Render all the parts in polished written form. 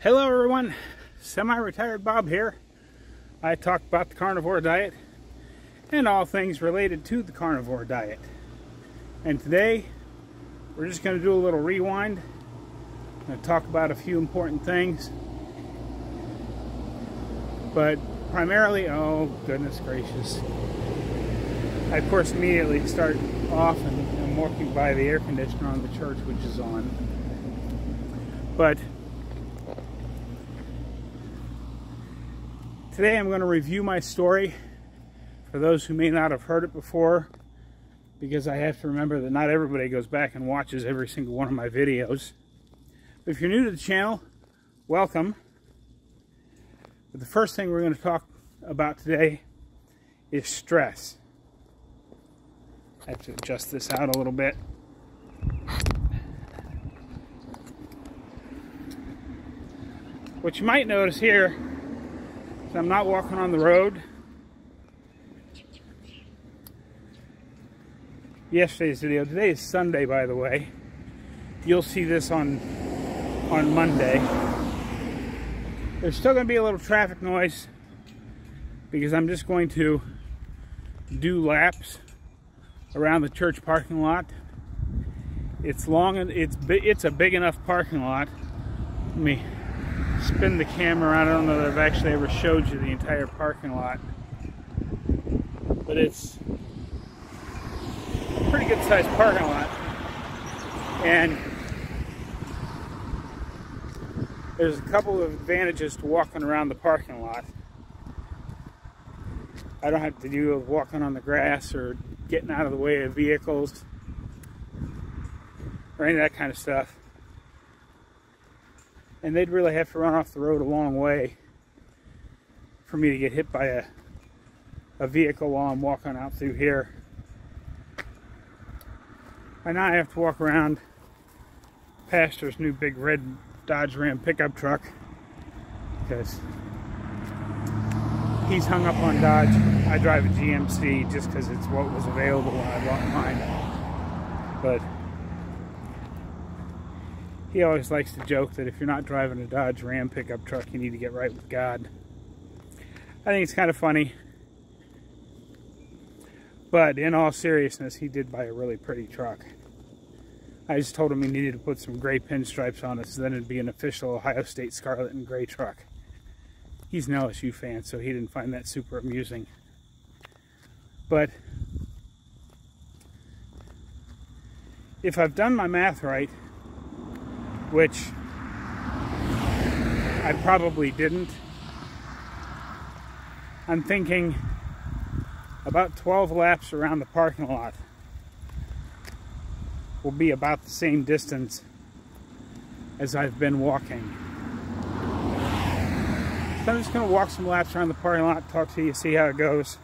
Hello everyone, semi-retired Bob here. I talk about the carnivore diet and all things related to the carnivore diet. And today we're just going to do a little rewind. I'm going to talk about a few important things. But primarily, oh goodness gracious. I of course immediately start off and I'm walking by the air conditioner on the church which is on. But today I'm going to review my story for those who may not have heard it before, because I have to remember that not everybody goes back and watches every single one of my videos. But if you're new to the channel, welcome. But the first thing we're going to talk about today is stress. I have to adjust this out a little bit. What you might notice here is I'm not walking on the road. Yesterday's video, today is Sunday by the way. You'll see this on Monday. There's still going to be a little traffic noise because I'm just going to do laps around the church parking lot. It's long and it's a big enough parking lot. Let me spin the camera around. I don't know that I've actually ever showed you the entire parking lot, but it's a pretty good sized parking lot, and there's a couple of advantages to walking around the parking lot. I don't have to deal with walking on the grass or getting out of the way of vehicles or any of that kind of stuff. And they'd really have to run off the road a long way for me to get hit by a vehicle while I'm walking out through here. By now I have to walk around Pastor's new big red Dodge Ram pickup truck because he's hung up on Dodge. I drive a GMC just because it's what was available when I bought mine. But he always likes to joke that if you're not driving a Dodge Ram pickup truck, you need to get right with God. I think it's kind of funny. But in all seriousness, he did buy a really pretty truck. I just told him he needed to put some gray pinstripes on it so then it'd be an official Ohio State Scarlet and Gray truck. He's an LSU fan, so he didn't find that super amusing. But if I've done my math right, which I probably didn't, I'm thinking about 12 laps around the parking lot will be about the same distance as I've been walking. So I'm just going to walk some laps around the parking lot, talk to you, see how it goes.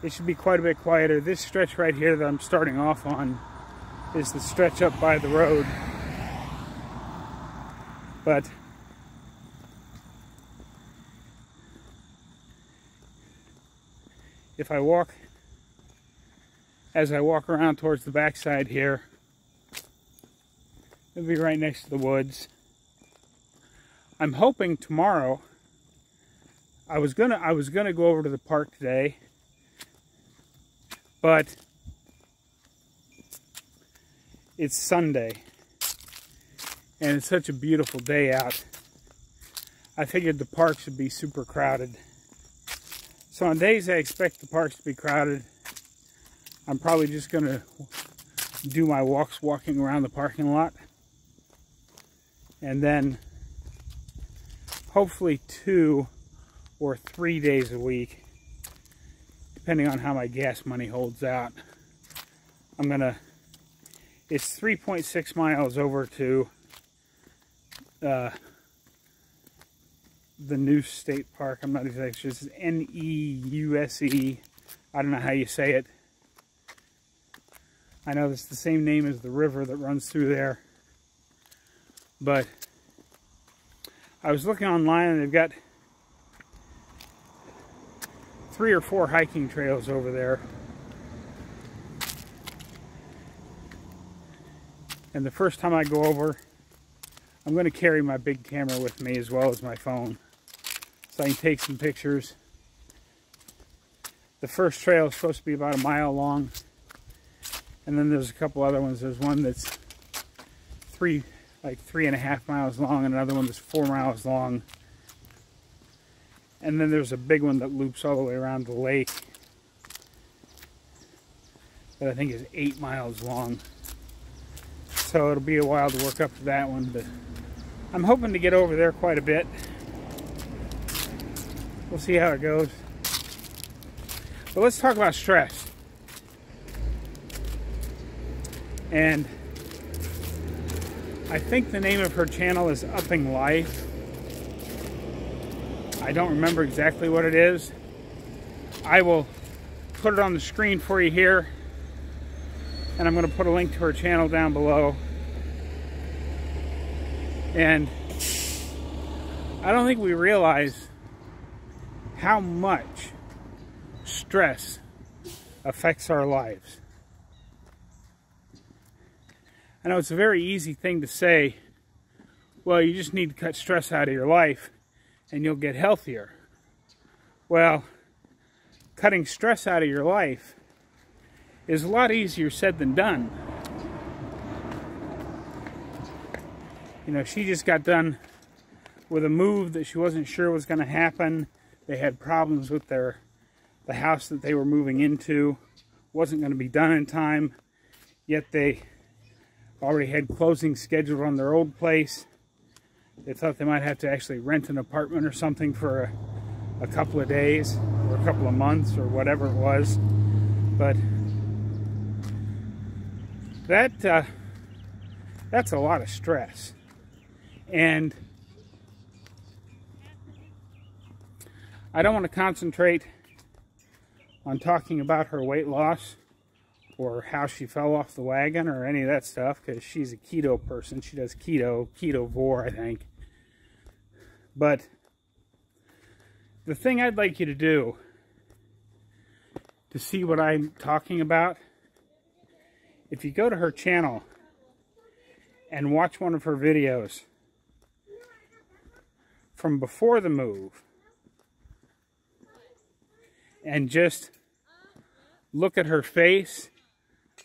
It should be quite a bit quieter. This stretch right here that I'm starting off on is the stretch up by the road. But if I walk, as I walk around towards the backside here, it'll be right next to the woods. I'm hoping tomorrow. I was gonna go over to the park today, but it's Sunday and it's such a beautiful day out. I figured the park should be super crowded. So on days I expect the parks to be crowded, I'm probably just gonna do my walks walking around the parking lot, and then hopefully 2 or 3 days a week, depending on how my gas money holds out. It's 3.6 miles over to the new state park. I'm not exactly sure. It's N-E-U-S-E. I don't know how you say it. I know it's the same name as the river that runs through there. But I was looking online and they've got 3 or 4 hiking trails over there. And the first time I go over, I'm going to carry my big camera with me as well as my phone, so I can take some pictures. The first trail is supposed to be about a mile long, and then there's a couple other ones. There's one that's like 3.5 miles long, and another one that's 4 miles long. And then there's a big one that loops all the way around the lake that I think is 8 miles long. So it'll be a while to work up to that one, but I'm hoping to get over there quite a bit. We'll see how it goes. But let's talk about stress. And I think the name of her channel is Upping Life. I don't remember exactly what it is. I will put it on the screen for you here, and I'm going to put a link to her channel down below. And I don't think we realize how much stress affects our lives. I know it's a very easy thing to say, well, you just need to cut stress out of your life and you'll get healthier. Well, cutting stress out of your life is a lot easier said than done. You know, she just got done with a move that she wasn't sure was going to happen. They had problems with the house that they were moving into. Wasn't going to be done in time, yet they already had closing scheduled on their old place. They thought they might have to actually rent an apartment or something for a couple of days or a couple of months or whatever it was. But that's a lot of stress. And I don't want to concentrate on talking about her weight loss or how she fell off the wagon or any of that stuff, because she's a keto person. She does ketovore, I think. But the thing I'd like you to do to see what I'm talking about, if you go to her channel and watch one of her videos from before the move and just look at her face,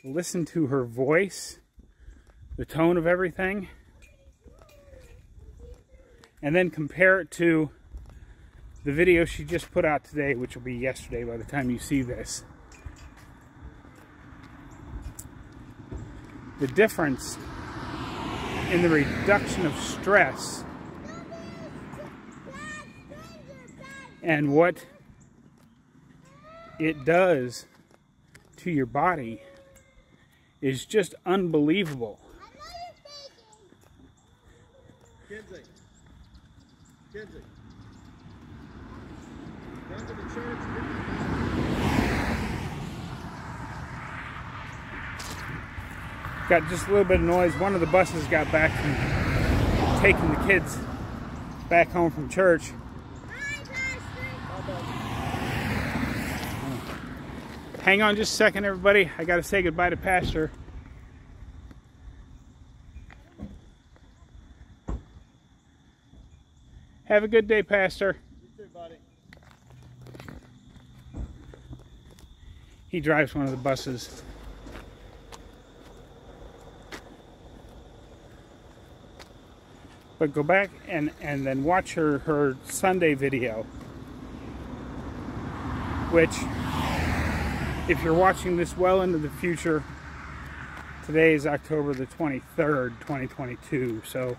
listen to her voice, the tone of everything, and then compare it to the video she just put out today, which will be yesterday by the time you see this. The difference in the reduction of stress and what it does to your body is just unbelievable. Kinsey, come to the church. Got just a little bit of noise. One of the buses got back from taking the kids back home from church. Hang on just a second, everybody. I got to say goodbye to Pastor. Have a good day, Pastor. You too, buddy. He drives one of the buses. But go back and then watch her Sunday video, which, if you're watching this well into the future, today is October the 23rd, 2022. So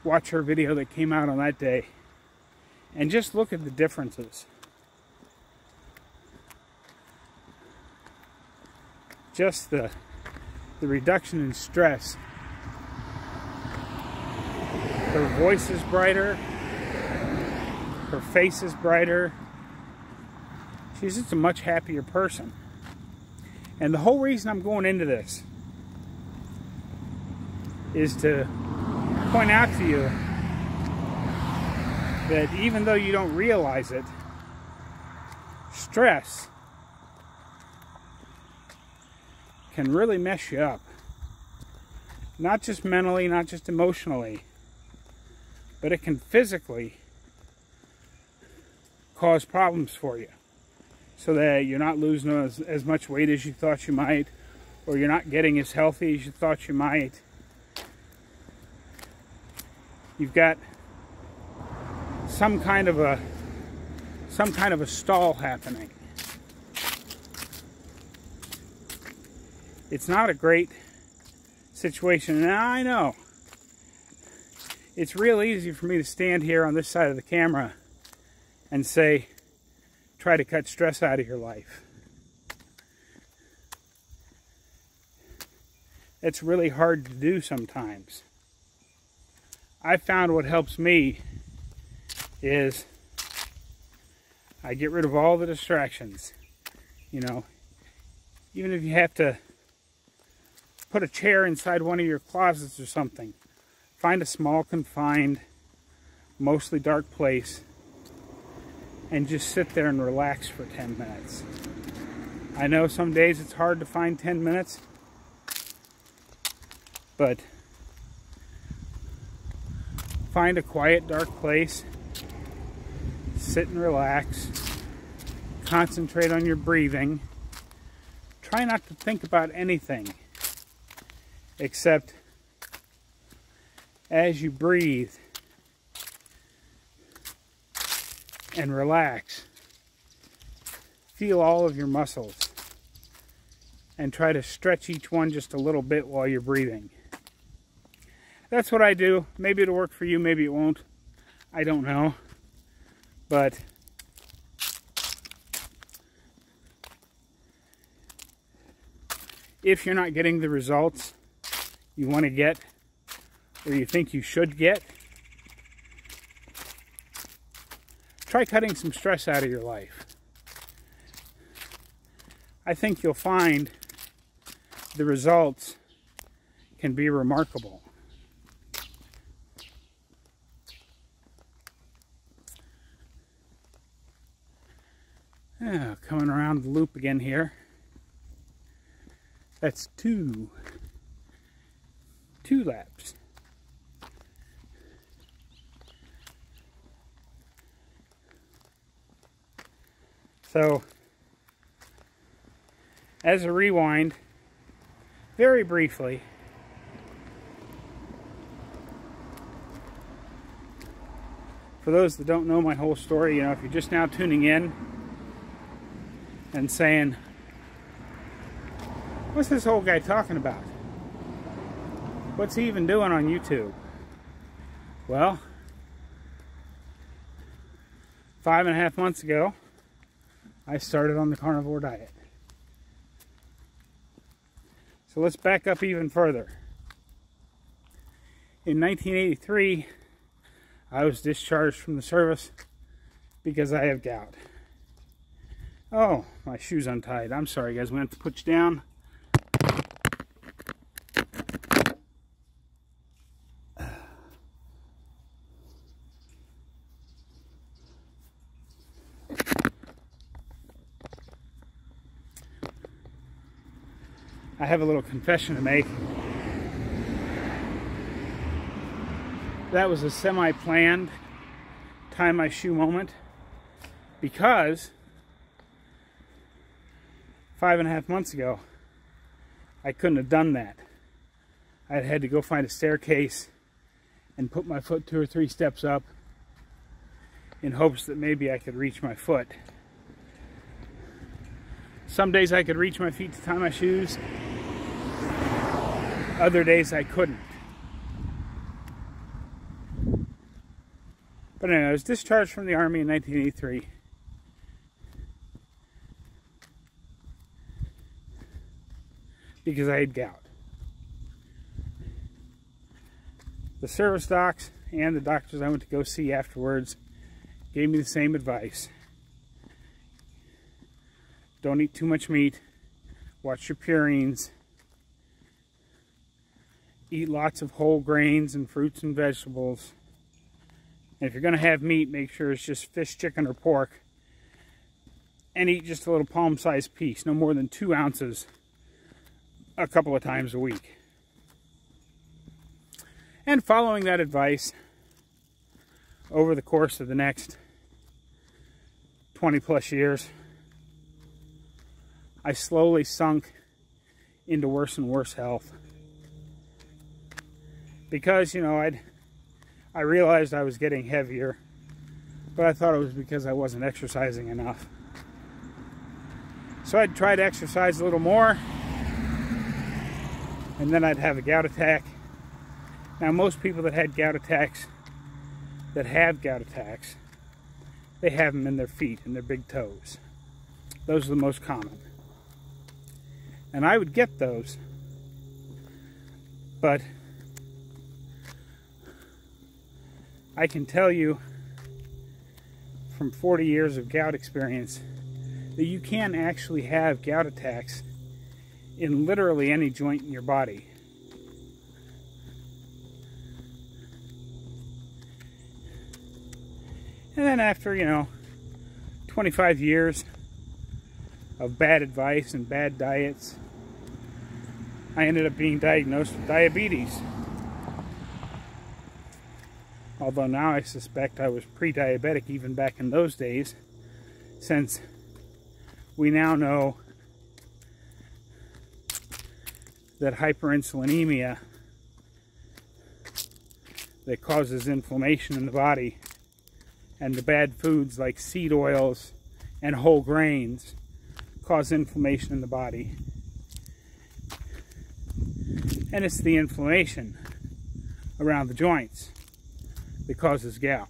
watch her video that came out on that day and just look at the differences. Just the reduction in stress. Her voice is brighter. Her face is brighter. She's just a much happier person. And the whole reason I'm going into this is to point out to you that even though you don't realize it, stress can really mess you up. Not just mentally, not just emotionally, but it can physically cause problems for you, so that you're not losing as much weight as you thought you might, or you're not getting as healthy as you thought you might. You've got some kind of a stall happening. It's not a great situation, and I know it's real easy for me to stand here on this side of the camera and say, try to cut stress out of your life. It's really hard to do sometimes. I found what helps me is I get rid of all the distractions. You know, even if you have to put a chair inside one of your closets or something, find a small, confined, mostly dark place and just sit there and relax for 10 minutes. I know some days it's hard to find 10 minutes, but find a quiet, dark place, sit and relax, concentrate on your breathing. Try not to think about anything except as you breathe and relax, feel all of your muscles and try to stretch each one just a little bit while you're breathing. That's what I do. Maybe it'll work for you, maybe it won't. I don't know. But if you're not getting the results you want to get, or you think you should get, try cutting some stress out of your life. I think you'll find the results can be remarkable. Coming around the loop again here. That's two laps. So, as a rewind, very briefly, for those that don't know my whole story, if you're just now tuning in and saying, what's this old guy talking about? What's he even doing on YouTube? Well, 5.5 months ago, I started on the carnivore diet. So let's back up even further. In 1983, I was discharged from the service because I have gout. Oh, my shoe's untied. I'm sorry, guys. We have to put you down. I have a little confession to make. That was a semi-planned tie my shoe moment, because 5.5 months ago I couldn't have done that. I had to go find a staircase and put my foot 2 or 3 steps up in hopes that maybe I could reach my foot. Some days I could reach my feet to tie my shoes. Other days I couldn't. But anyway, I was discharged from the Army in 1983. Because I had gout. The service docs and the doctors I went to go see afterwards gave me the same advice. Don't eat too much meat. Watch your purines. Eat lots of whole grains and fruits and vegetables. And if you're going to have meat, make sure it's just fish, chicken, or pork. And eat just a little palm-sized piece, no more than 2 ounces, a couple of times a week. And following that advice, over the course of the next 20 plus years, I slowly sunk into worse and worse health. Because, you know, I realized I was getting heavier, but I thought it was because I wasn't exercising enough. So I'd try to exercise a little more, and then I'd have a gout attack. Now, most people that have gout attacks, they have them in their feet and their big toes. Those are the most common. And I would get those, but I can tell you from 40 years of gout experience that you can actually have gout attacks in literally any joint in your body. And then after, you know, 25 years of bad advice and bad diets, I ended up being diagnosed with diabetes. Although now I suspect I was pre-diabetic even back in those days, since we now know that hyperinsulinemia that causes inflammation in the body, and the bad foods like seed oils and whole grains cause inflammation in the body. And it's the inflammation around the joints that causes gout.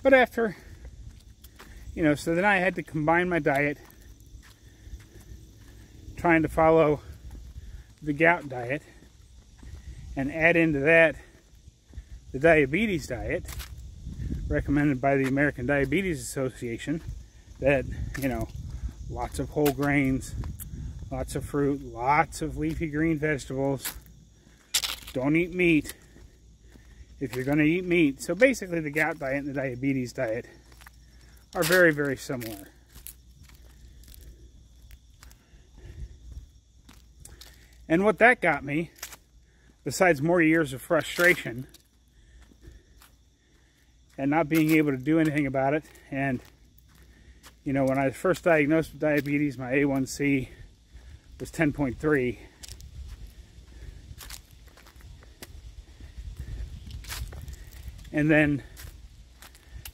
But after, you know, so then I had to combine my diet, trying to follow the gout diet, and add into that the diabetes diet recommended by the American Diabetes Association, that, you know, lots of whole grains, lots of fruit, lots of leafy green vegetables, don't eat meat if you're going to eat meat. So basically the gout diet and the diabetes diet are very, very similar. And what that got me, besides more years of frustration and not being able to do anything about it, and, you know, when I was first diagnosed with diabetes, my A1C was 10.3. And then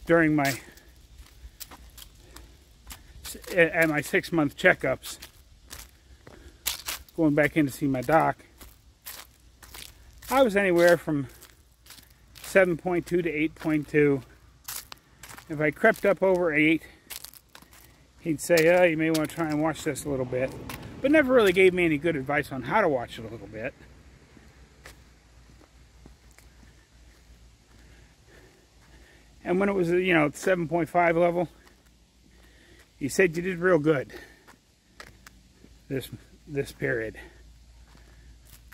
during my 6-month checkups, going back in to see my doc, I was anywhere from 7.2 to 8.2. If I crept up over 8, he'd say, oh, you may want to try and watch this a little bit. But never really gave me any good advice on how to watch it a little bit. And when it was, you know, 7.5 level, he said, you did real good this period.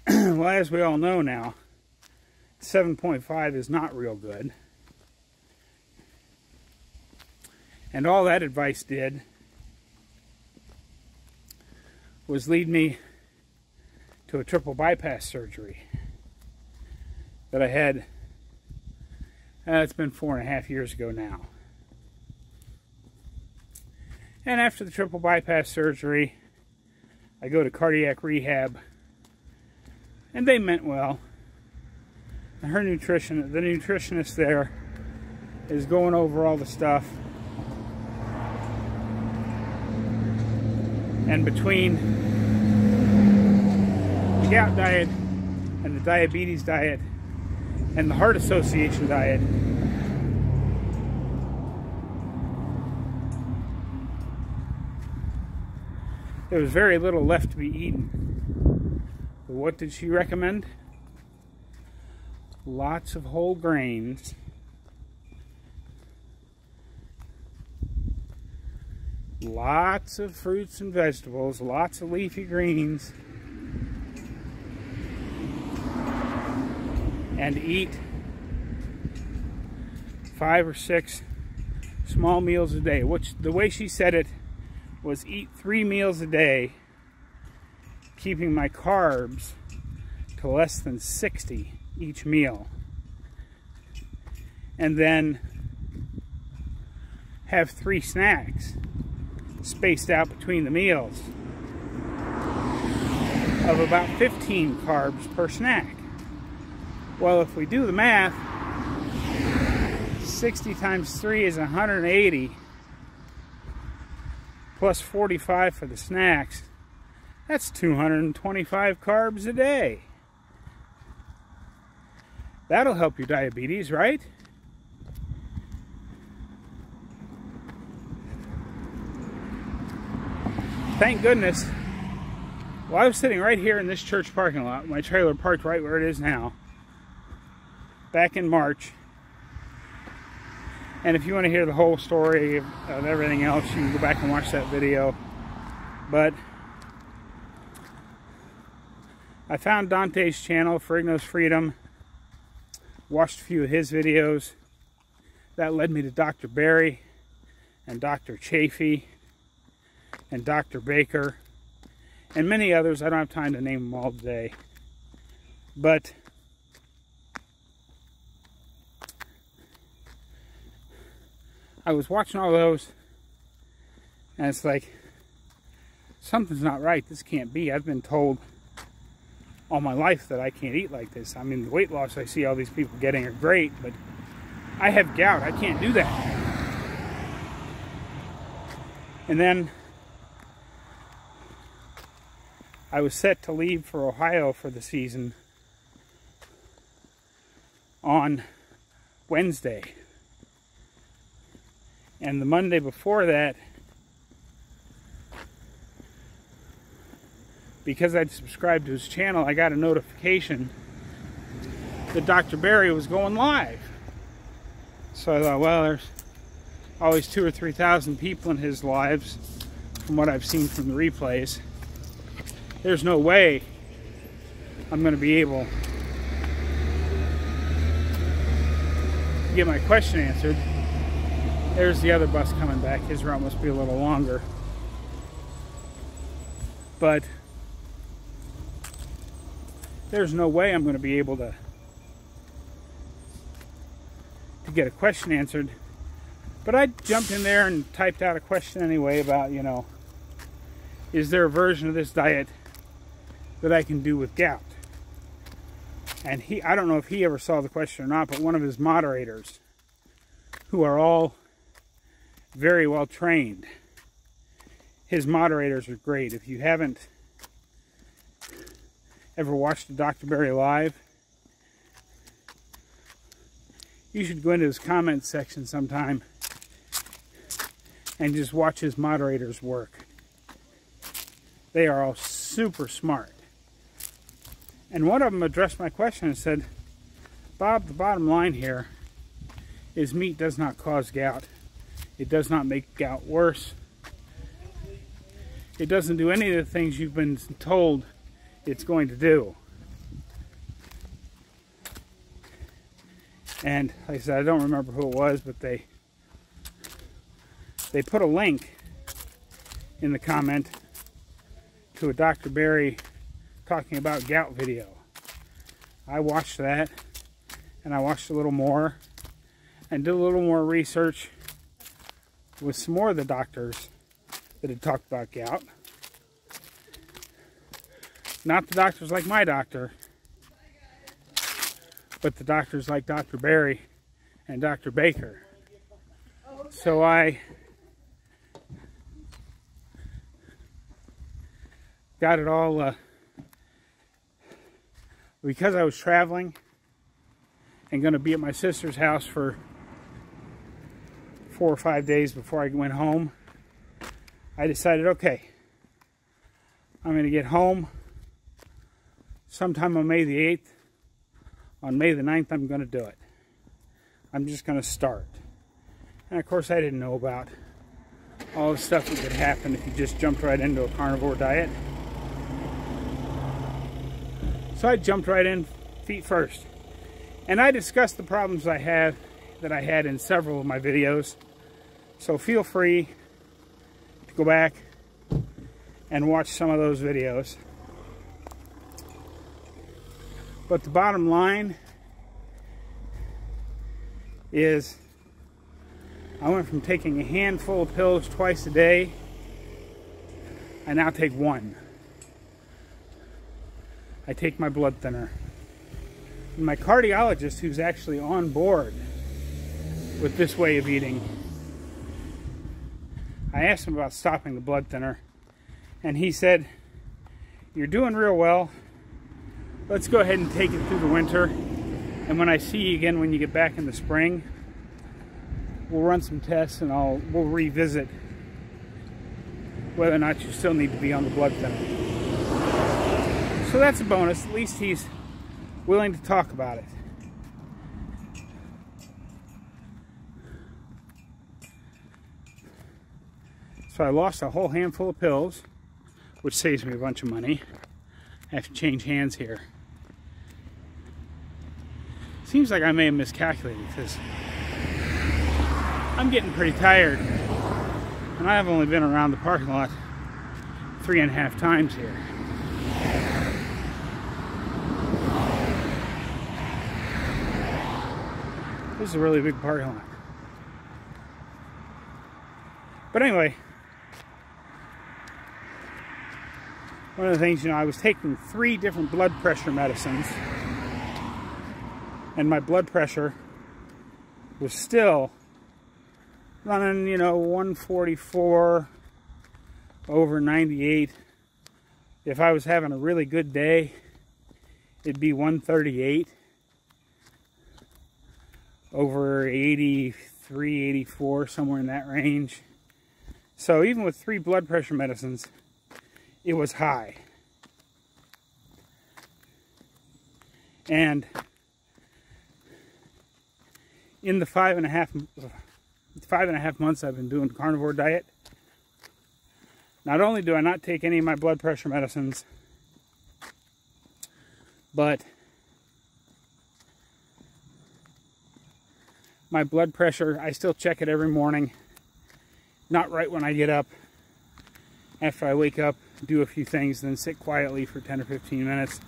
Well, as we all know now, 7.5 is not real good. And all that advice did was lead me to a triple bypass surgery that I had. It's been 4.5 years ago now. And after the triple bypass surgery, I go to cardiac rehab, and they meant well. And the nutritionist there is going over all the stuff. And between the gout diet and the diabetes diet and the Heart Association diet, there was very little left to be eaten. But what did she recommend? Lots of whole grains, lots of fruits and vegetables, lots of leafy greens, and eat 5 or 6 small meals a day, which the way she said it was eat 3 meals a day keeping my carbs to less than 60 each meal, and then have 3 snacks spaced out between the meals of about 15 carbs per snack. Well, if we do the math, 60 times 3 is 180, plus 45 for the snacks. That's 225 carbs a day. That'll help your diabetes, right? Thank goodness. Well, I was sitting right here in this church parking lot, my trailer parked right where it is now, back in March. And if you want to hear the whole story of everything else, you can go back and watch that video. But I found Dante's channel, Ferrigno's Freedom, watched a few of his videos. That led me to Dr. Berry and Dr. Chafee and Dr. Baker and many others. I don't have time to name them all today. But I was watching all those, and it's like, something's not right. This can't be. I've been told all my life that I can't eat like this. I mean, the weight loss I see all these people getting are great, but I have gout. I can't do that. And then I was set to leave for Ohio for the season on Wednesday. And the Monday before that, because I'd subscribed to his channel, I got a notification that Dr. Berry was going live. So I thought, well, there's always 2,000 or 3,000 people in his lives, from what I've seen from the replays. There's no way I'm going to be able to get my question answered. There's the other bus coming back. His route must be a little longer. But there's no way I'm going to be able to get a question answered. But I jumped in there and typed out a question anyway about, you know, is there a version of this diet that I can do with gout? And I don't know if he ever saw the question or not, but one of his moderators, who are all very well trained, his moderators are great. If you haven't ever watched a Dr. Berry live, you should go into his comment section sometime and just watch his moderators work. They are all super smart. And one of them addressed my question and said, Bob, the bottom line here is meat does not cause gout. It does not make gout worse. It doesn't do any of the things you've been told it's going to do. And like I said, I don't remember who it was, but they put a link in the comment to a Dr. Berry talking about gout video. I watched that, and I watched a little more and did a little more research with some more of the doctors that had talked about gout. Not the doctors like my doctor, but the doctors like Dr. Berry and Dr. Baker. So I got it all, because I was traveling and going to be at my sister's house for 4 or 5 days before I went home. I decided, okay, I'm going to get home sometime on May the 8th. On May the 9th, I'm going to do it. I'm just going to start. And of course, I didn't know about all the stuff that could happen if you just jumped right into a carnivore diet. So I jumped right in feet first. And I discussed the problems I had in several of my videos. So feel free to go back and watch some of those videos. But the bottom line is I went from taking a handful of pills twice a day. I now take one. I take my blood thinner. And my cardiologist, who's actually on board with this way of eating, I asked him about stopping the blood thinner, and he said, "You're doing real well. Let's go ahead and take it through the winter, and when I see you again when you get back in the spring, we'll run some tests and we'll revisit whether or not you still need to be on the blood thinner." So that's a bonus. At least he's willing to talk about it. So I lost a whole handful of pills, which saves me a bunch of money. I have to change hands here. Seems like I may have miscalculated because I'm getting pretty tired, and I've only been around the parking lot 3.5 times here. This is a really big parking lot. But anyway, one of the things, I was taking 3 different blood pressure medicines, and my blood pressure was still running, 144 over 98. If I was having a really good day, it'd be 138 over 83, 84, somewhere in that range. So even with 3 blood pressure medicines, it was high. And in the 5.5 months I've been doing carnivore diet, not only do I not take any of my blood pressure medicines, but my blood pressure, I still check it every morning. Not right when I get up. After I wake up, do a few things, then sit quietly for 10 or 15 minutes.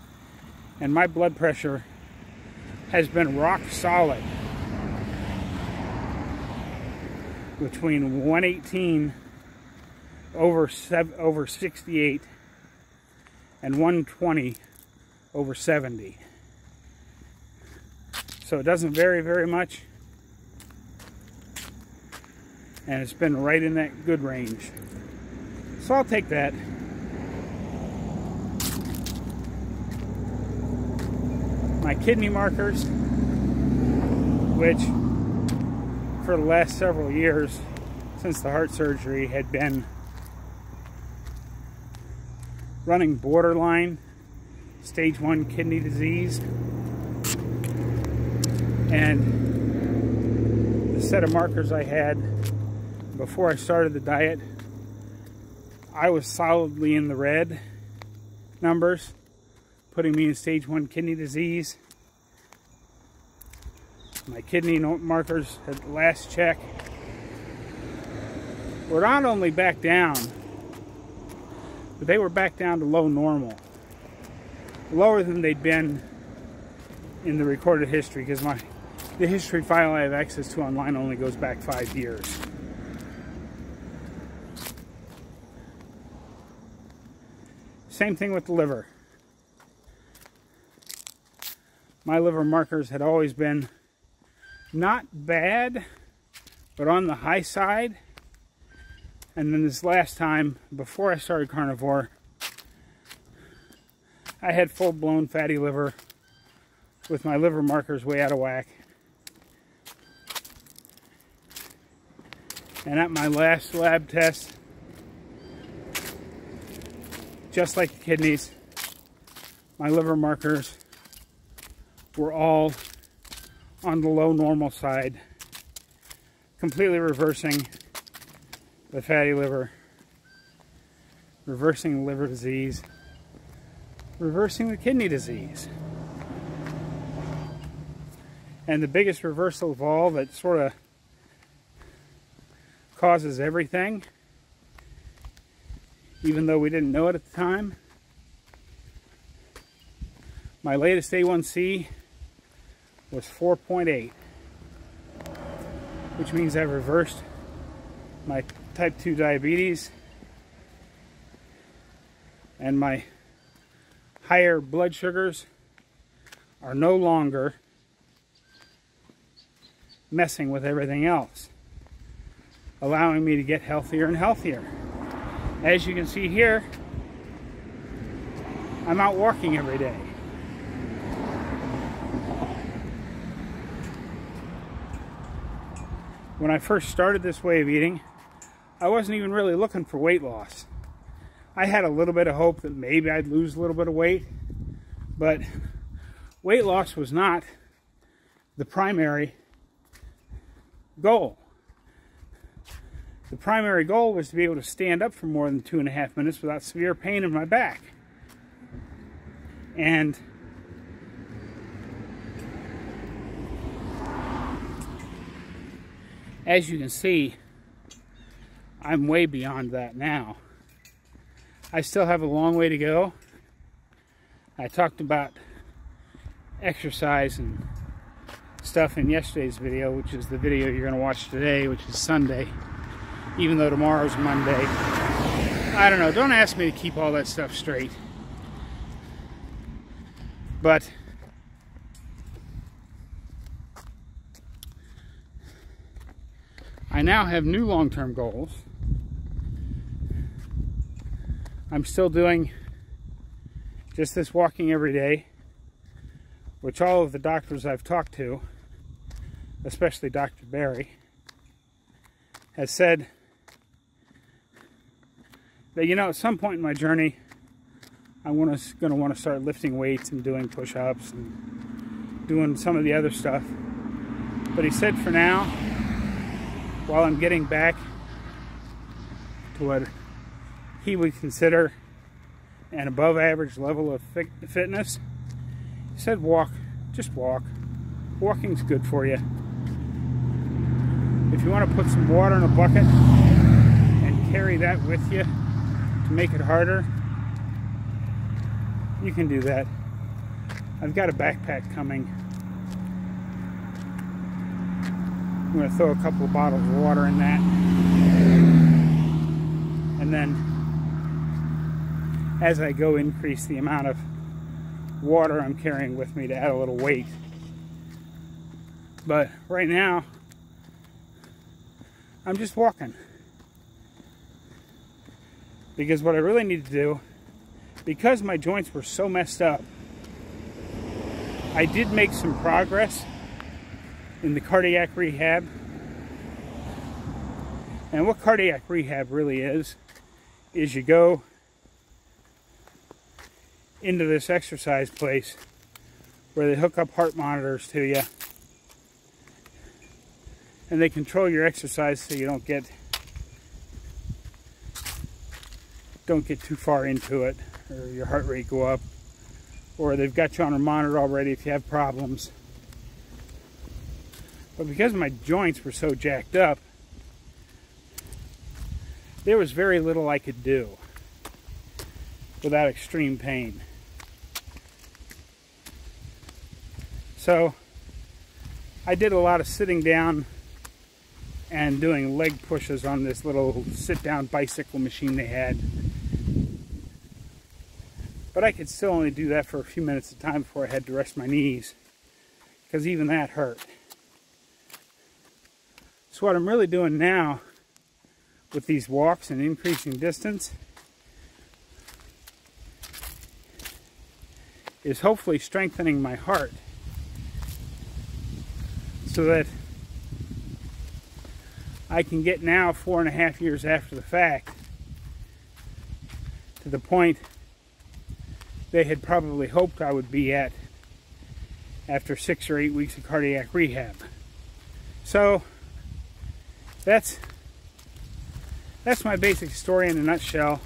And my blood pressure has been rock solid between 118 over 68 and 120 over 70. So it doesn't vary very much, and it's been right in that good range. So I'll take that. My kidney markers, which for the last several years since the heart surgery had been running borderline stage 1 kidney disease, and the set of markers I had before I started the diet, I was solidly in the red numbers, putting me in stage 1 kidney disease. My kidney markers at the last check were not only back down, but they were back down to low normal. Lower than they'd been in the recorded history, because the history file I have access to online only goes back 5 years. Same thing with the liver. My liver markers had always been not bad, but on the high side. And then this last time, before I started carnivore, I had full-blown fatty liver with my liver markers way out of whack. And at my last lab test, just like the kidneys, my liver markers were all on the low normal side, completely reversing the fatty liver, reversing the liver disease, reversing the kidney disease. And the biggest reversal of all that sort of causes everything, even though we didn't know it at the time, My latest A1C was 4.8, which means I've reversed my type 2 diabetes, and my higher blood sugars are no longer messing with everything else, allowing me to get healthier and healthier. As you can see here, I'm out walking every day. When I first started this way of eating, I wasn't even really looking for weight loss. I had a little bit of hope that maybe I'd lose a little bit of weight, but weight loss was not the primary goal. The primary goal was to be able to stand up for more than 2.5 minutes without severe pain in my back. And as you can see, I'm way beyond that now. I still have a long way to go. I talked about exercise and stuff in yesterday's video, which is the video you're going to watch today, which is Sunday, even though tomorrow's Monday. I don't know. Don't ask me to keep all that stuff straight. But I now have new long-term goals. I'm still doing just this walking every day, which all of the doctors I've talked to, especially Dr. Barry, has said that, you know, at some point in my journey, I'm going to want to start lifting weights and doing push-ups and doing some of the other stuff. But he said for now, while I'm getting back to what he would consider an above average level of fitness, he said walk, just walk. Walking's good for you. If you want to put some water in a bucket and carry that with you to make it harder, you can do that. I've got a backpack coming. I'm going to throw a couple of bottles of water in that. And then, as I go, increase the amount of water I'm carrying with me to add a little weight. But right now, I'm just walking. Because what I really need to do, because my joints were so messed up, I did make some progress in the cardiac rehab. And what cardiac rehab really is you go into this exercise place where they hook up heart monitors to you and they control your exercise so you don't get too far into it, or your heart rate go up, or they've got you on a monitor already if you have problems. But because my joints were so jacked up, there was very little I could do without extreme pain. So I did a lot of sitting down and doing leg pushes on this little sit-down bicycle machine they had. But I could still only do that for a few minutes at a time before I had to rest my knees, because even that hurt. So what I'm really doing now with these walks and increasing distance is hopefully strengthening my heart so that I can get now, 4.5 years after the fact, to the point they had probably hoped I would be at after 6 or 8 weeks of cardiac rehab. So that's my basic story in a nutshell.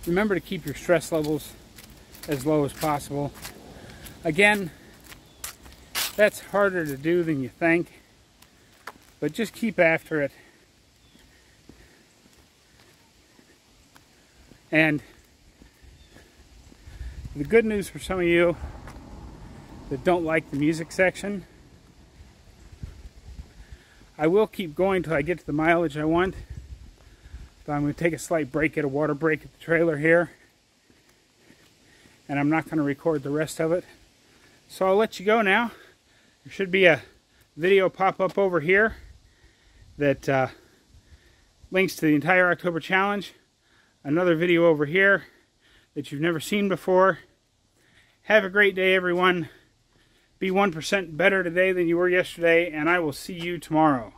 Remember to keep your stress levels as low as possible. Again, that's harder to do than you think, But just keep after it. And the good news for some of you that don't like the music section, I will keep going till I get to the mileage I want. But I'm going to take a slight break, get a water break at the trailer here. And I'm not going to record the rest of it. So I'll let you go now. There should be a video pop up over here that links to the entire October challenge. Another video over here that you've never seen before. Have a great day, everyone. Be 1% better today than you were yesterday, and I will see you tomorrow.